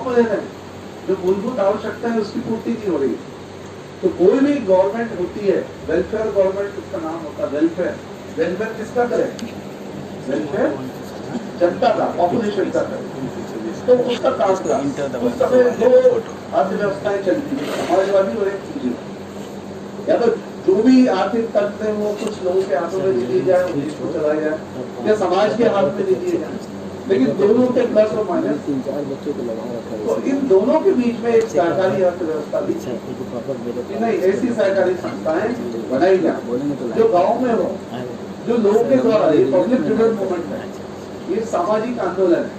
गाँव में रह रहे हैं, जो मूलभूत आवश्यकता है उसकी पूर्ति नहीं हो रही। तो कोई भी गवर्नमेंट होती है, वेलफेयर गवर्नमेंट उसका नाम होता है। वेलफेयर, वेलफेयर किसका करे? वेलफेयर जनता का, पॉपुलेशन का करे। तो उसका काम था। उस समय दो अर्थव्यवस्थाएं चलती है, समाजवादी और एक पूंजी। या तो जो भी आर्थिक तंत्र है वो कुछ लोगों के हाथों में दे दिए जाए, देश को चलाया जाए, या समाज के हाथ में दे दिए जाए, लेकिन दोनों के प्लस और माइनस। 3-4 बच्चों को लगा रखा है। तो इन दोनों के बीच में एक सहकारी अर्थव्यवस्था भी नहीं, ऐसी सहकारी संस्थाएं बनाई जाए जो गाँव में हो, जो लोगों के द्वारा, ये पब्लिक ड्रिवन मूवमेंट है, ये सामाजिक आंदोलन है,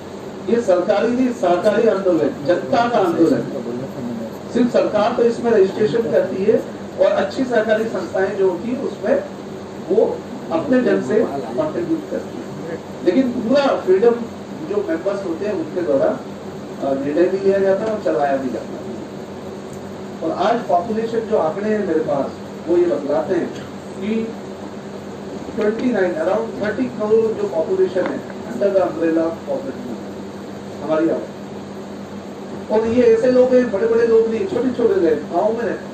ये सरकारी नहीं सहकारी आंदोलन, जनता का आंदोलन। सिर्फ सरकार तो इसमें रजिस्ट्रेशन करती है और अच्छी सहकारी संस्थाएं जो होती है उसमें वो अपने जन से कंट्रीब्यूट करती है, लेकिन पूरा फ्रीडम जो मेंबर्स होते हैं उनके द्वारा निर्णय भी लिया जाता है और चलाया भी जाता है। और आज पॉपुलेशन जो आंकड़े हैं मेरे पास वो ये बतलाते हैं कि 29 अराउंड 30 करोड़ जो पॉपुलेशन है अंडर द अम्ब्रेला पॉपुलेशन हमारी आबादी। और ये ऐसे लोग हैं, बड़े बड़े लोग नहीं, छोटे छोटे लोग गाँव में रहते,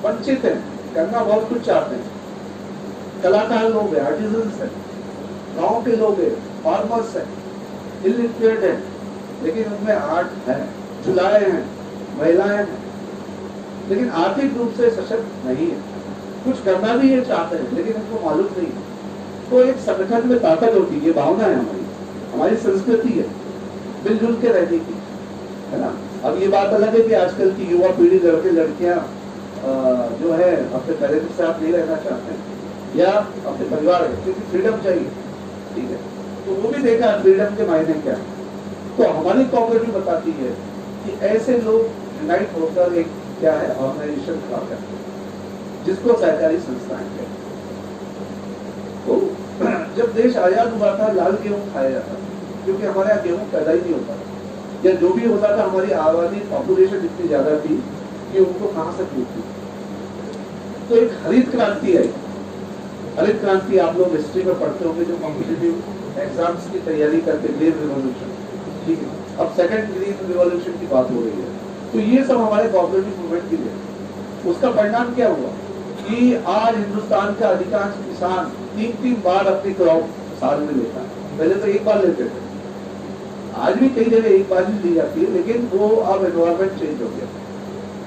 वंचित है, करना बहुत कुछ चाहते हैं, कलाकार लोग हैं, आर्टिजन्स हैं, गांव के लोग हैं, फार्मर्स हैं, इलिटरेट हैं, लेकिन उनमें आर्ट है, चुलाए हैं, महिलाएं हैं, लेकिन आर्थिक रूप से सशक्त नहीं है। कुछ करना भी ये चाहते हैं लेकिन उनको मालूम नहीं है। तो एक संगठन में ताकत होती है, भावना है हमारी संस्कृति है मिलजुल के रहने की, है ना। अब ये बात अलग है कि आजकल की युवा पीढ़ी, लड़के लड़कियां जो है अपने पेरेंट्स के साथ नहीं रहना चाहते हैं या अपने परिवार है, क्योंकि फ्रीडम चाहिए, ठीक है। तो वो भी देखा फ्रीडम के मायने क्या है। तो हमारी कोऑपरेटिव बताती है कि ऐसे लोग यूनाइट होकर एक क्या है ऑर्गेनाइजेशन खड़ा करते हैं जिसको सहकारी संस्थाएं कहते हैं। तो जब देश आजाद हुआ था लाल गेहूं खाया जाता था, क्योंकि हमारे यहाँ गेहूं पैदा ही नहीं होता था, या जो भी होता था हमारी आबादी पॉपुलेशन इतनी ज्यादा थी कि उनको कहां से पूछती। तो एक हरित क्रांति आई। हरित क्रांति आप लोग हिस्ट्री में पढ़ते होंगे, जो कॉम्पिटिटिव एग्जाम्स की तैयारी करते, ग्रीन रिवॉल्यूशन, ठीक है। अब सेकंड ग्रीन रिवॉल्यूशन की बात हो रही है। तो ये सब हमारे कोऑपरेटिव मूवमेंट की है। उसका परिणाम क्या हुआ कि आज हिंदुस्तान का अधिकांश किसान 3-3 बार अपनी क्रॉप साल में लेता है। पहले तो एक बार लेते थे, आज भी कई जगह एक बार ही ली जाती है, लेकिन वो अब एनवायरमेंट चेंज हो गया।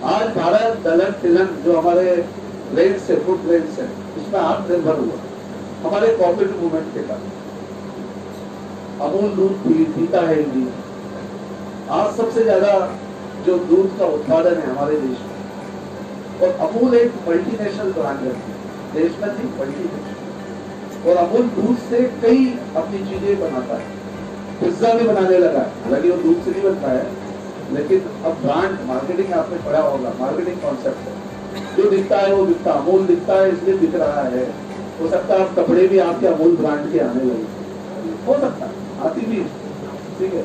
आज भारत दलहन तिलहन जो हमारे ग्रेन्स है, फूड ग्रेन्स है, उसमें आत्मनिर्भर हुआ हमारे कोऑपरेटिव मूवमेंट के कारण। अमूल दूध पीता है इंडिया। आज सबसे ज्यादा जो दूध का उत्पादन है हमारे देश में, और अमूल एक मल्टीनेशनल ब्रांड है, देश में थी मल्टीनेशनल। और अमूल दूध से कई अपनी चीजें बनाता है, पिज्जा भी बनाने लगा है, हालांकि वो दूध से नहीं बनता है, लेकिन अब ब्रांड मार्केटिंग आपने पढ़ा होगा, मार्केटिंग कॉन्सेप्ट है, जो दिखता है वो दिखता, अमूल दिखता है इसलिए दिख रहा है। हो सकता है कपड़े भी आपके अमूल ब्रांड के आने लगे, हो सकता है आती भी, ठीक है।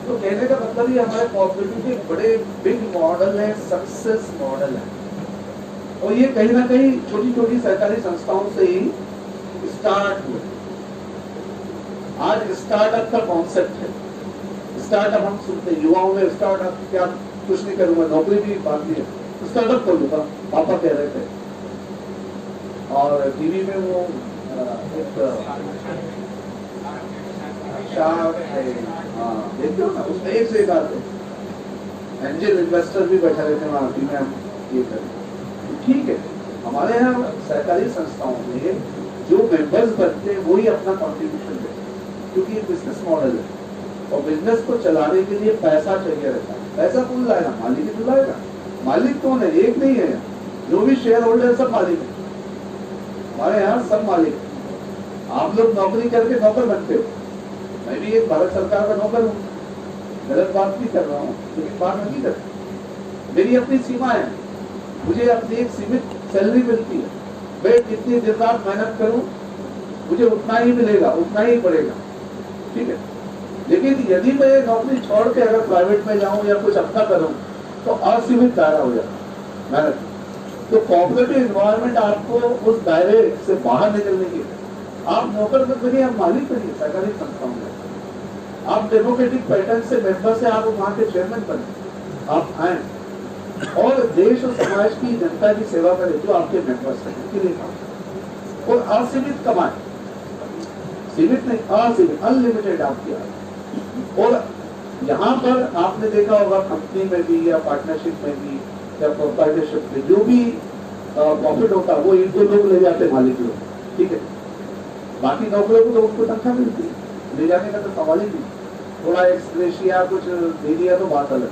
तो कहने का मतलब ये हमारे कोऑपरेटिव के बड़े बिग मॉडल है, सक्सेस मॉडल है, और ये कहीं ना कहीं छोटी छोटी सहकारी संस्थाओं से ही स्टार्ट हुए। आज स्टार्टअप का कॉन्सेप्ट है, स्टार्टअप हम सुनते हैं युवाओं में, स्टार्टअप क्या, कुछ नहीं करूंगा, नौकरी भी बात है, स्टार्टअप खोलूंगा, पापा कह रहे थे। और टीवी में वो एक देखते हो ना, उसमें एक से एक आते एंजल इन्वेस्टर भी बैठे रहते हैं वहाँ में, हम ये करें ठीक है। हमारे यहाँ सहकारी संस्थाओं में जो मेंबर्स बनते हैं वही अपना कॉन्ट्रीब्यूशन देते हैं, क्योंकि ये बिजनेस मॉडल है और बिजनेस को चलाने के लिए पैसा चाहिए रहता है। पैसा कौन लाएगा? मालिक ही तो लाएगा। मालिक कौन है? एक नहीं है, जो भी शेयर होल्डर सब मालिक है। हमारे यहाँ सब मालिक है। आप लोग नौकरी करके नौकर बनते हो, मैं भी एक भारत सरकार का नौकर हूँ, गलत बात नहीं कर रहा हूँ, लेकिन बात हकीकत है। मेरी अपनी सीमा है, मुझे अपनी एक सीमित सैलरी मिलती है, मैं कितनी दिन रात मेहनत करूं मुझे उतना ही मिलेगा, उतना ही पड़ेगा, ठीक है। लेकिन यदि मैं नौकरी छोड़ के अगर प्राइवेट में जाऊं या कुछ अपना करूं तो असीमित दायरा हो जाता मेहनत। तो कोऑपरेटिव एनवायरनमेंट आपको उस दायरे से बाहर निकलने की, आप नौकर बनिए, आप मालिक बनिए सहकारी संस्थाओं में। आप डेमोक्रेटिक पैटर्न से मेंबर से आप वहां के चेयरमैन बने, आप आए और देश और समाज की जनता की सेवा करें जो आपके मेंबर्स हैं, उनके लिए काम और असीमित कमाए, सीमित नहीं, असीमित, अनलिमिटेड आप किया। और यहाँ पर आपने देखा होगा कंपनी में भी या पार्टनरशिप में भी या प्रोप्राइटरशिप में जो भी प्रॉफिट होता है वो एक दो लोग ले जाते मालिक लोग, ठीक है, बाकी नौकरों को तो उनको तनख्वाह मिलती है, ले जाने का तो सवाल ही नहीं, थोड़ा एक्सग्रेशिया कुछ दे दिया तो बात अलग।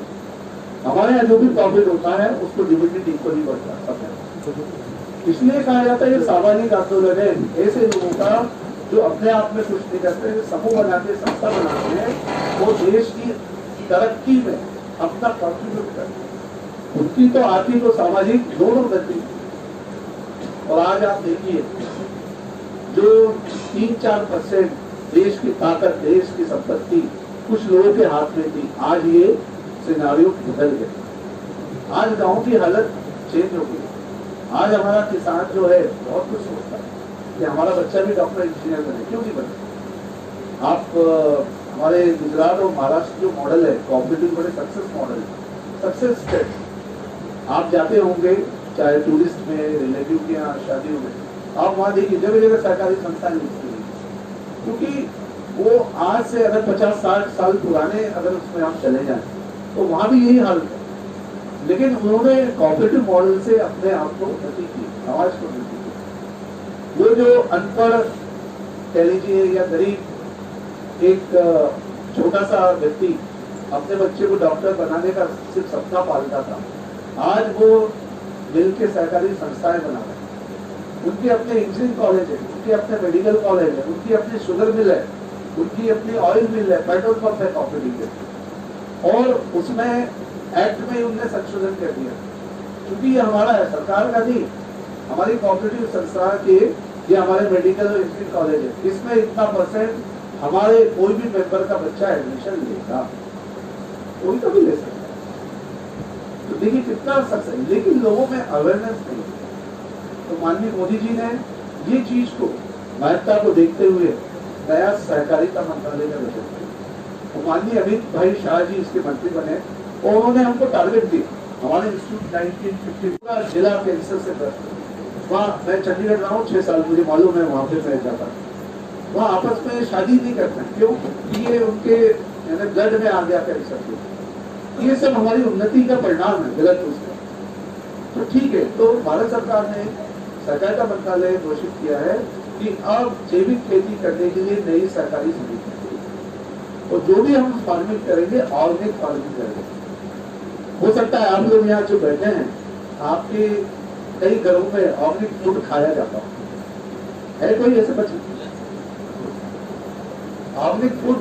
हमारे यहाँ जो भी प्रॉफिट होता है उसको डिविडेंड इक्वली बढ़ता है, इसलिए कहा जाता है ये सामाजिक आंदोलन है ऐसे लोगों का जो अपने आप में कुछ नहीं करते, समूह बनाते, संस्था बनाते हैं, वो देश की तरक्की में अपना कॉन्ट्रीब्यूट करते हैं, उनकी तो आर्थिक और सामाजिक दोनों गति। और आज आप देखिए जो 3-4% देश की ताकत, देश की संपत्ति कुछ लोगों के हाथ में थी, आज ये सिनारियो बदल गए। आज गांव की हालत चेंज हो गई। आज हमारा किसान जो है बहुत कुछ सोचता है कि हमारा बच्चा भी डॉक्टर इंजीनियर बने, क्यों नहीं बने। आप हमारे गुजरात और महाराष्ट्र जो मॉडल है कोऑपरेटिव, बड़े सक्सेस मॉडल है, सक्सेस स्टेट। आप जाते होंगे चाहे टूरिस्ट में, रिलेटिव के यहाँ शादियों में, आप वहाँ देखिए जगह जगह सरकारी संस्थाएं लिखती है, क्योंकि वो आज से अगर 50-60 साल पुराने अगर उसमें आप चले जाएं तो वहाँ भी यही हाल है। लेकिन उन्होंने कोऑपरेटिव मॉडल से अपने आप को उन्नति की, समाज को उन्नति की। वो जो अनपढ़ कह लीजिए या गरीब एक छोटा सा व्यक्ति अपने बच्चे को डॉक्टर बनाने का सिर्फ सपना पालता था, आज वो मिल के सहकारी संस्थाएं बना रहे हैं। उनके अपने इंजीनियरिंग कॉलेज है, उनके अपने मेडिकल कॉलेज है, उनकी अपनी शुगर मिल है, उनकी अपनी ऑयल मिल है, पेट्रोल पंप है कोऑपरेटिव के, और उसमें एक्ट में उनने संशोधन कर दिया, क्योंकि ये हमारा है, सरकार का नहीं, हमारी कोऑपरेटिव संस्था के, ये हमारे मेडिकल और इंजीनियरिंग कॉलेज है, इसमें इतना % हमारे कोई भी मेंबर का बच्चा एडमिशन लेगा, कोई तो भी ले सकता है। तो देखिए कितना सक्सेस, लेकिन लोगों में अवेयरनेस नहीं। तो माननीय मोदी जी ने ये चीज को, महत्ता को देखते हुए नया सहकारिता मंत्रालय का गठन किया। तो माननीय अमित भाई शाह जी इसके मंत्री बने और उन्होंने हमको टारगेट दिया, हमारे इंस्टीट्यूट 1950 पूरा जिला कैंसर से ग्रस्त। वहाँ मैं चंडीगढ़ रहा हूँ 6 साल, मुझे मालूम है, वहाँ पे मैं जाता, वहाँ आपस में शादी नहीं करते, क्यों? ये उनके ब्लड में आ गया कैंसर। ये सब हमारी उन्नति का परिणाम है, गलत उसका। तो ठीक है, तो भारत सरकार ने सहकारिता मंत्रालय घोषित किया है कि अब जैविक खेती करने के लिए नई सरकारी समिति, और जो भी हम फार्मिंग करेंगे ऑर्गेनिक फार्मिंग करेंगे। हो सकता है आप लोग यहाँ जो बैठे हैं, आपके कई घरों में ऑर्गेनिक फूड खाया जाता है कोई ऐसे बच्चे? ऑर्गेनिक फूड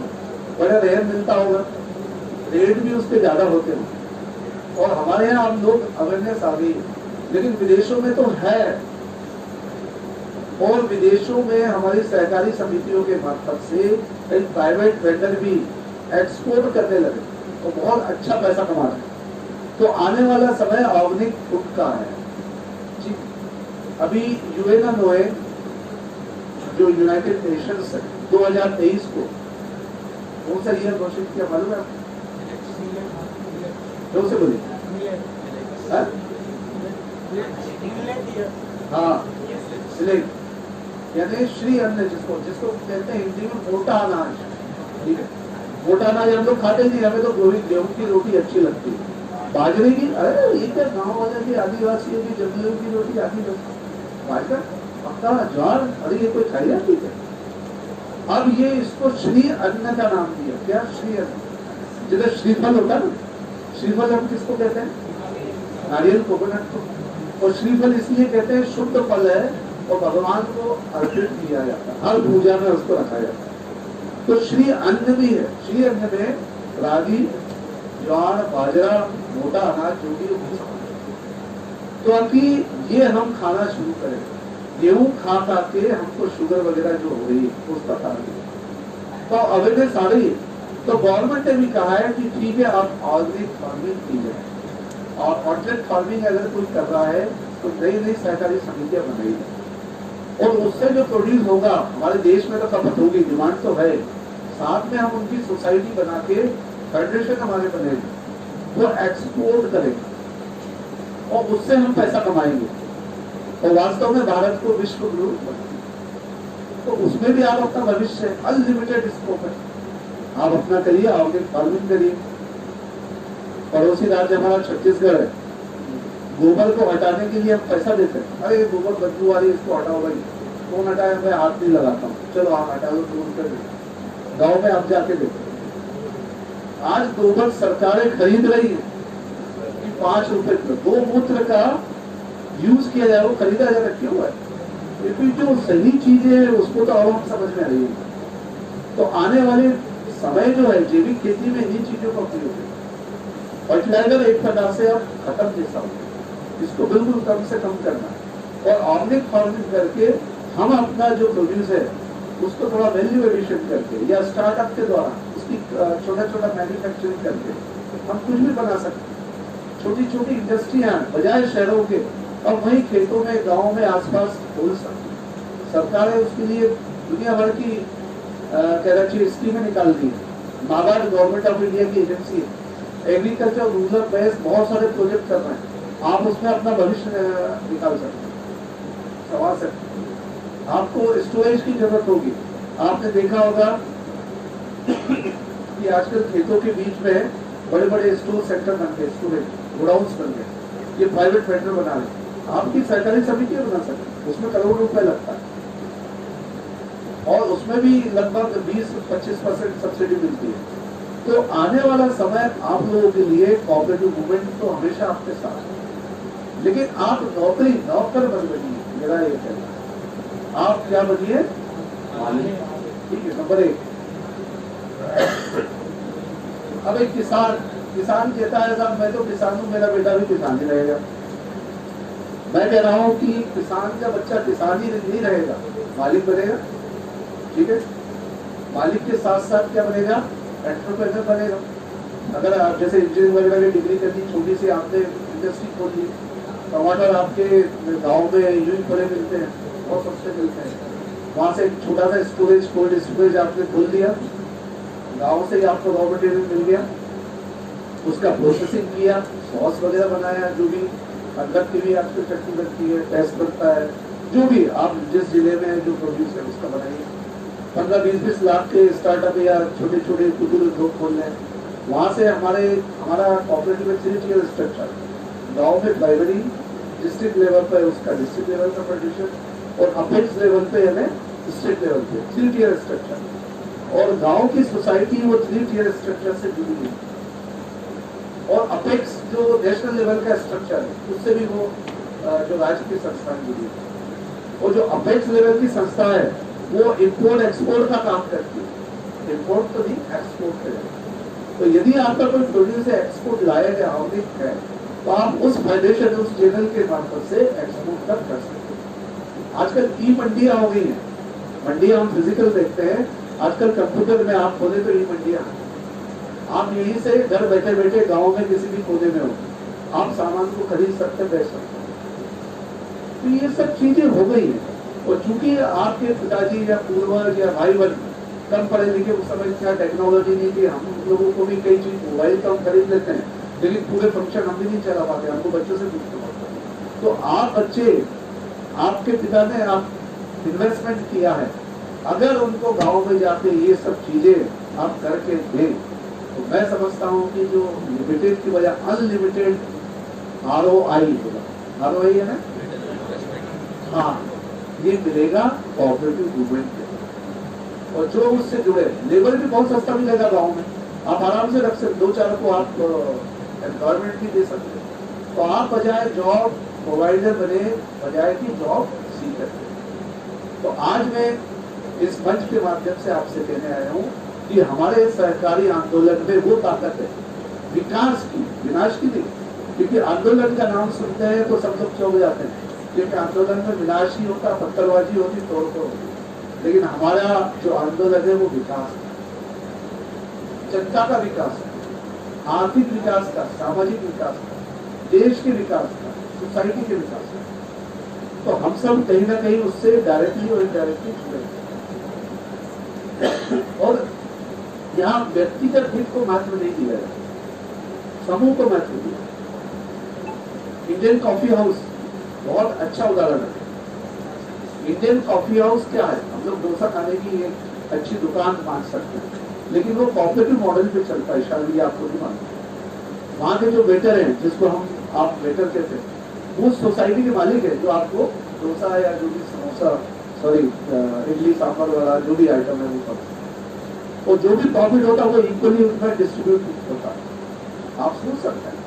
बड़ा रेयर मिलता होगा, रेट भी उसके ज्यादा होते हैं, और हमारे यहाँ हम लोग अवेयरनेस आ गई, लेकिन विदेशों में तो है, और विदेशों में हमारी सहकारी समितियों के माध्यम से एक प्राइवेट वेंडर भी एक्सपोर्ट करने लगे तो बहुत अच्छा पैसा कमा रहे हैं। तो आने वाला समय ऑर्गेनिक फूड का है। अभी यूएनओए जो यूनाइटेड नेशंस है 2023 को कौन सा ईयर घोषित किया मालूम है? क्यों से बोलिए? हाँ, सिलेक्ट यानी श्री अन्न, जिसको कहते हैं हिंदी में मोटा अनाज, ठीक है। मोटा अनाज हम लोग खाते नहीं, हमें तो गेहूं की रोटी अच्छी लगती है, बाजरे की, अरे ये क्या गाँव वाले की, आदिवासियों की, जंगलियों की रोटी आदि बाजरा, पक्का ज्वार, अरे ये कोई खाई जाती है। अब ये इसको श्री अन्न का नाम दिया। क्या श्री अन्न? जैसे श्रीफल होता है ना, श्रीफल हम किसको कहते हैं? नारियल, कोकोनट को। और श्रीफल इसलिए कहते हैं शुद्ध फल है और भगवान को अर्पित किया जाता है, हर पूजा में उसको रखा जाता है। तो श्री अन्न भी है। श्री अन्न में रागी, ज्वार, बाजरा, मोटा अनाज जो भी, तो अभी ये हम खाना शुरू करें। गेहूं खा के हमको शुगर वगैरह जो हो रही है उसका कारण, तो अवेयरनेस आ रही है। तो गवर्नमेंट ने भी कहा है कि ठीक है आप ऑर्गेनिक फार्मिंग कीजिए, और कॉन्ट्रैक्ट फार्मिंग अगर कोई कर रहा है तो नई नई सहकारी समितियां बनाई, और उससे जो प्रोड्यूस होगा, हमारे देश में तो खपत होगी, डिमांड तो है, साथ में हम उनकी सोसाइटी बना के फेडरेशन हमारे बने वो एक्सपोर्ट करेंगे और उससे हम पैसा कमाएंगे और वास्तव में भारत को विश्व गुरु तो उसमें भी आप अपना भविष्य अनलिमिटेड स्कोप है। आप अपना करिए, ऑर्गेनिक फार्मिंग करिए। पड़ोसी राज्य हमारा छत्तीसगढ़ है, गोबर को हटाने के लिए हम पैसा देते हैं। अरे ये गोबर बदबू वाली, इसको हटाओ भाई। कौन हटाए? मैं हाथ नहीं लगाता हूँ, चलो आप हटा दो, तो उनका गाँव में आप जाके देखो। आज गोबर सरकारें खरीद रही है कि 5 रुपए किलो। गोमूत्र का यूज किया जाए, वो खरीदा जा रहा क्यों है? क्योंकि जो सही चीजें हैं उसको तो अब हम समझ में आ रही है। तो आने वाले समय जो है जैविक खेती में इन्हीं चीजों का उपयोग है। फर्टिलाइजर एक प्रकार से अब खत्म जैसा हो, इसको बिल्कुल कम से कम करना है और ऑर्गेनिक फार्मिंग करके हम अपना जो प्रोड्यूस है उसको थोड़ा वैल्यू एडिशन करके या स्टार्टअप के द्वारा उसकी छोटा छोटा मैन्युफैक्चरिंग करके हम कुछ भी बना सकते हैं। छोटी छोटी इंडस्ट्रियां बजाय शहरों के और वही खेतों में, गाँव में आसपास खोल सकते हैं। सरकारें उसके लिए दुनिया भर की कहना स्कीमें निकाल दी है। नाबार्ड गवर्नमेंट ऑफ इंडिया की एजेंसी है, एग्रीकल्चर रूरल बेस्ड बहुत सारे प्रोजेक्ट कर रहे हैं। आप उसमें अपना भविष्य निकाल सकते हैं, संवार सकते हैं। आपको स्टोरेज की जरूरत होगी। आपने देखा होगा कि आजकल खेतों के बीच में बड़े बड़े स्टोर सेंटर बन गए, स्टोरेज गोडाउन्स बन गए। ये प्राइवेट वेंडर बना रहे, आपकी सरकारी समिति बना सकते, उसमें करोड़ रुपए लगता है और उसमें भी लगभग 20-25% सब्सिडी मिलती है। तो आने वाला समय आप लोगों के लिए कोऑपरेटिव मूवमेंट तो हमेशा आपके साथ है, लेकिन आप नौकर बन बनिए। मेरा ये कहना है, आप क्या बनिए? ठीक है, नंबर 1। अब एक किसान कहता है साहब मैं तो किसान हूं, मेरा बेटा भी किसान ही रहेगा। मैं कह रहा हूं कि किसान का बच्चा किसान ही नहीं रहेगा, मालिक बनेगा। ठीक है, मालिक के साथ साथ क्या बनेगा? एंटरप्रेन्योर बनेगा। अगर आप जैसे इंजीनियरिंग वगैरह की डिग्री करनी, छोटी सी आपने इंडस्ट्री खोल ली, टमाटर आपके गांव में यूं बड़े मिलते हैं और सस्ते मिलते हैं, वहां से एक छोटा सा स्टोरेज, कोल्ड स्टोरेज आपने खोल दिया, गांव से ही आपको रॉ मटेरियल मिल गया, उसका प्रोसेसिंग किया, सॉस वगैरह बनाया, जो भी अदरक की भी आजकल चटनी बनती है, टेस्ट बनता है, जो भी आप जिस जिले में जो प्रोड्यूस है उसका बनाइए। 15-20 लाख के स्टार्टअप या छोटे छोटे कुटीर उद्योग खोल लें। वहाँ से हमारा कोऑपरेटिव में 3 टियर स्ट्रक्चर, गाँव में प्राइमरी, डिस्ट्रिक्ट लेवल पर उसका डिस्ट्रिक्ट लेवल का प्रोड्यूसर और अपेक्स लेवल पे हमें स्टेट लेवल पे 3 टियर स्ट्रक्चर। और गाँव की सोसाइटी वो 3 टियर स्ट्रक्चर से जुड़ी हुई और अपेक्स जो नेशनल लेवल का स्ट्रक्चर है उससे भी वो जो राज्य की संस्थाएं जुड़ी है। और जो अपेक्स लेवल की संस्था है वो इम्पोर्ट एक्सपोर्ट का काम करती है, इम्पोर्ट तो नहीं एक्सपोर्ट करेगा। तो यदि आपका कोई प्रोड्यूस एक्सपोर्ट लाएगा ऑर्गेनिक है तो आप उस फेडरेशन, उस चैनल के मार्फत से एक्सपोर्ट तक कर सकते हैं। आजकल ई मंडियां हो गई हैं, मंडियां हम फिजिकल देखते हैं, आजकल कंप्यूटर में आप खोले तो ई मंडियां, आप यहीं से घर बैठे बैठे गांव में किसी भी कोने में हो आप सामान को खरीद सकते, बेच सकते। तो ये सब चीजें हो गई हैं। और चूंकि आपके पिताजी या पूर्वज या भाई बहन कम पढ़े लिखे, उस समय क्या टेक्नोलॉजी नहीं थी, हम लोगों को भी कई चीज मोबाइल तो हम खरीद लेते हैं लेकिन पूरे फंक्शन हम भी नहीं चला पाते, हमको बच्चों से पूछना पड़ता है। तो आप बच्चे, आपके पिता ने आप इन्वेस्टमेंट किया है, अगर उनको गाँव में जाके ये सब चीजें आप करके दें तो मैं समझता हूँ कि जो लिमिटेड की वजह अनलिमिटेड ROI होगा। ROI है ना, हाँ, ये मिलेगा कोऑपरेटिव मूवमेंट के। और जो उससे जुड़े लेबर भी बहुत सस्ता मिलेगा गाँव में, आप आराम से रख सकते, 2-4 को आप एम्प्लॉयमेंट भी दे सकते हैं। तो आप बजाय जॉब प्रोवाइडर बने, बजाय की जॉब सीकर। तो आज मैं इस मंच के माध्यम से आपसे कहने आया हूँ कि हमारे सहकारी आंदोलन में वो ताकत है विकास की, विनाश की नहीं। क्योंकि आंदोलन का नाम सुनते हैं तो सब लोग चौंक जाते हैं, क्योंकि आंदोलन में विनाश ही होता, पत्थरबाजी होती, तोड़फोड़ होती। लेकिन हमारा जो आंदोलन है वो विकास है, जनता का विकास है, आर्थिक विकास का, सामाजिक विकास का, देश के विकास का, सोसाइटी के विकास का। तो हम सब कहीं ना कहीं उससे डायरेक्टली और इनडायरेक्टली जुड़े। और यहाँ व्यक्तिगत हित को महत्व नहीं दिया है, समूह को महत्व दिया। इंडियन कॉफी हाउस बहुत अच्छा उदाहरण है। इंडियन कॉफी हाउस क्या है? हम लोग डोसा खाने की एक अच्छी दुकान मान सकते हैं, लेकिन वो कोऑपरेटिव मॉडल पे चलता है, शायद ये आपको नहीं मालूम। वहाँ के जो वेटर हैं, जिसको आप वेटर कहते हैं, वो सोसाइटी के मालिक है जो आपको डोसा या जो भी समोसा, सॉरी इडली सांभर वाला जो भी आइटम है वो सब, और जो भी प्रॉफिट होता है वो इक्वली उनका डिस्ट्रीब्यूट होता है। आप सोच सकते हैं,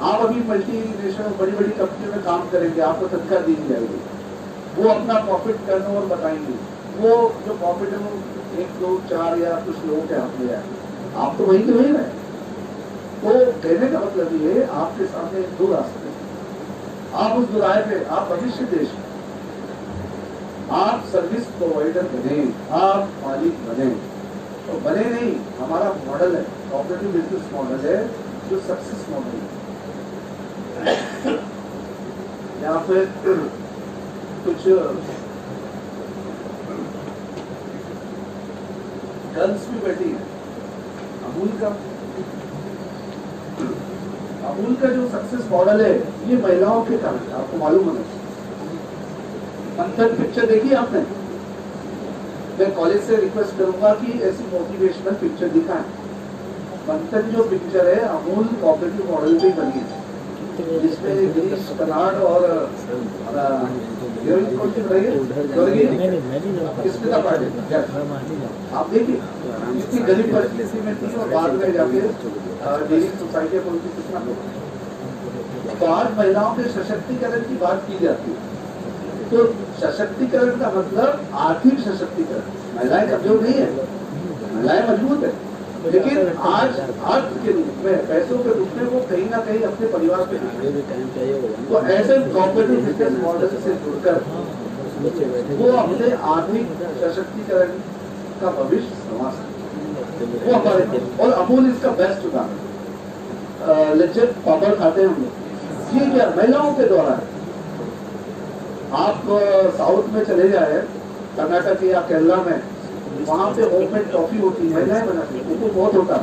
आप अभी मल्टीनेशनल बड़ी बड़ी कंपनी में काम करेंगे, आपको तनख्वाह दी जाएगी, वो अपना प्रॉफिट टर्नओवर बताएंगे, वो जो प्रॉफिट है वो 1, 2, 4 या कुछ लोगों के हाथ में जाए, आप तो वही के वही रहे। तो कहने का मतलब ये, आपके सामने दो रास्ते, आप उस दुराहे पे, आप भविष्य देश, आप सर्विस प्रोवाइडर बने, आप मालिक बने, तो बने नहीं, हमारा मॉडल है, कोऑपरेटिव बिजनेस मॉडल है जो सक्सेस मॉडल है। यहाँ पे कुछ गर्ल्स भी बैठी है। अमूल का जो सक्सेस मॉडल है ये महिलाओं के कारण है, आपको मालूम है। मंथन पिक्चर देखी आपने? मैं कॉलेज से रिक्वेस्ट करूंगा कि ऐसी मोटिवेशनल पिक्चर दिखाएं। मंथन जो पिक्चर है अमूल कोऑपरेटिव मॉडल पे बनी है, जिसमें गिरीश कर्नाड और स्मिता पाटिल, आप देखिए इतनी गरीब परिस्थिति में थी और बाद में जाके डेली सोसाइटी को उनकी कितना। तो आज महिलाओं के सशक्तिकरण की बात की जाती है, तो सशक्तिकरण का मतलब आर्थिक सशक्तिकरण। महिलाएं कमजोर नहीं है, महिलाएं मजबूत है, लेकिन आज अर्थ के रूप में, पैसों के रूप में वो कहीं ना कहीं अपने परिवार पे तो ऐसे कोऑपरेटिव बिजनेस मॉडल से जुड़कर वो अपने आर्थिक सशक्तिकरण का भविष्य संवार सकते, वो हमारे। और अमूल इसका बेस्ट उदाहरण। लिज्जत पापड़ खाते हैं हम लोग, ये क्या महिलाओं के द्वारा है। आप साउथ में चले जाए, कर्नाटक या केरला में, वहाँ पे होममेड कॉफी होती है, महिलाएं बनाती है, वो बहुत होता है।